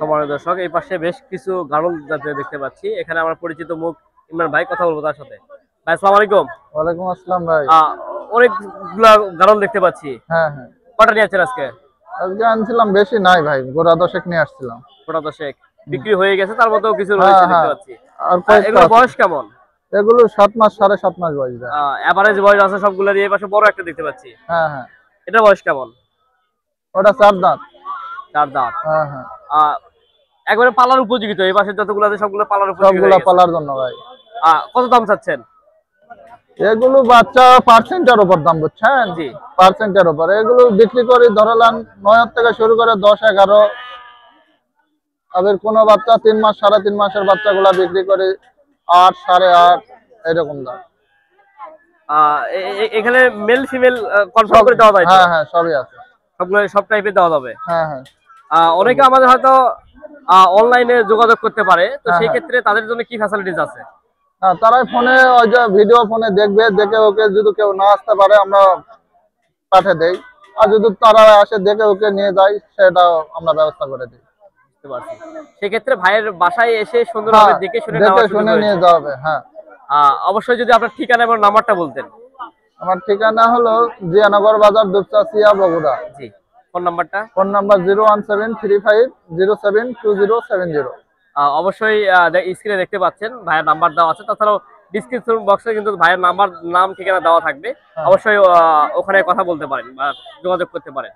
সম্মানিত দর্শক, এই পাশে বেশ কিছু গাড়ল জাতীয় দেখতে পাচ্ছি। এখানে আমার পরিচিত মুখ ইমরান ভাই, কথা বলবো তার সাথে। ভাই আসসালামু আলাইকুম। ওয়ালাইকুম আসসালাম ভাই। অনেকগুলা গাড়ল দেখতে পাচ্ছি, হ্যাঁ হ্যাঁ, কটা নিয়ে আছেন আজকে? আজকে আনছিলাম, বেশি নাই ভাই, গোড়া দশেক নিয়ে আসছিলাম। গোটা দশেক বিক্রি হয়ে গেছে, তার মধ্যেও কিছু হ্যাঁ রয়েছে দেখতে হ্যাঁ, পাচ্ছি। আর কয়েকটা এগুলো আছে। বয়স কেমন? এগুলো 7 মাস 7.5 মাস বয়স ভাই। এভারেজ বয়স আছে সবগুলোর। এই পাশে বড় একটা দেখতে পাচ্ছি, হ্যাঁ হ্যাঁ, এটা বয়স কেমন? ওটা 4 দাঁত। 4 দাঁত। হ্যাঁ হ্যাঁ, আহ একবারে পালার উপযোগী তো? এই পাশে যতগুলো আছে সবগুলো পালার উপযোগী হয়ে সবগুলা গেছে। পালার জন্য ভাই। কত দাম চাচ্ছেন? এগুলো বাচ্চা পার্সেন্টের উপর দাম, বুঝছেন? জি। পার্সেন্টের উপর এগুলো বিক্রি করি, ধরলাম 9 থেকে শুরু করে 10-11। আবার কোনো বাচ্চা 3 মাস 3.5 মাসের বাচ্চাগুলা বিক্রি করি 8, 8.5 এরকম দাম। এখানে মেল ফিমেল কনফার্ম করে দেওয়া যায় তো? হ্যাঁ হ্যাঁ, সবই আছে। সবগুলো সব টাইপের দেওয়া যাবে? হ্যাঁ হ্যাঁ, অনেকে আমাদের হয়তো অনলাইনে যোগাযোগ করতে পারে, তো হ্যাঁ সেই হ্যাঁ, ক্ষেত্রে তাদের জন্য কি ফ্যাসিলিটিস আছে? হ্যাঁ, তারাই ফোনে ওই যে ভিডিও ফোনে দেখবে, দেখে ওকে যদি কেউ না আসতে পারে আমরা পাঠিয়ে দেই। আর যদি তারা আসে দেখে ওকে নিয়ে যায়, সেটাও আমরা ব্যবস্থা করে দিই। বুঝতে পারছি। সেক্ষেত্রে ভাইয়ের বাসায় এসে সুন্দরভাবে হ্যাঁ, দেখে শুনে দেখে নেওয়ার সুযোগ শুনে নিয়ে রয়েছে। যাওয়া হবে। হ্যাঁ, অবশ্যই যদি আপনার ঠিকানা এবং নাম্বারটা বলতেন। আমার ঠিকানা হলো জিয়ানগর বাজার, দুপচাচিয়া, বগুড়া। জি। ফোন নাম্বারটা? Phone number 01735072070। অবশ্যই স্ক্রিনে দেখতে পাচ্ছেন ভাইয়ের নাম্বার দেওয়া আছে। তাছাড়াও ডিসক্রিপশন বক্সে কিন্তু ভাইয়ের নাম্বার, নাম, ঠিকানা দেওয়া থাকবে। হ্যাঁ। অবশ্যই ওখানে কথা বলতে পারেন বা যোগাযোগ করতে পারেন।